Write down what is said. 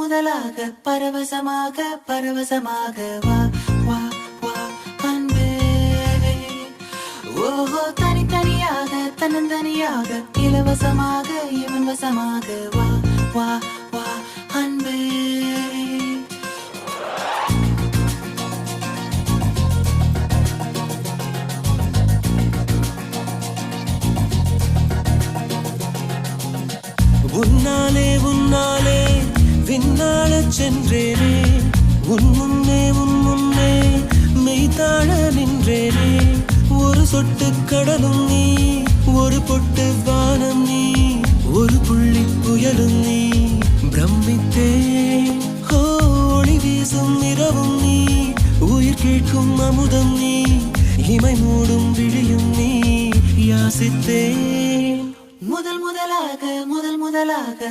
முதலாக பரவசமாக வா வா வா அன்பே. ஓஹோ தனித்தனியாக தன்னந்தனியாக இலவசமாக இவன் வசமாக வா வா வா அன்பே. உன்னாலே விண்ணாளச் சென்றேனே, உன் முன்னே மெய்தாழ நின்றேனே. ஒரு சொட்டு கடலும் நீ, ஒரு பொட்டு வானம் நீ, ஒரு புள்ளி புயலும் நீ. பிரமித்தேன் ஒளி வீசும் இரவும் நீ, உயிர் கேட்கும் அமுதம் நீ, இமை மூடும் விழியும் நீ. யாசித்தேன் முதலாக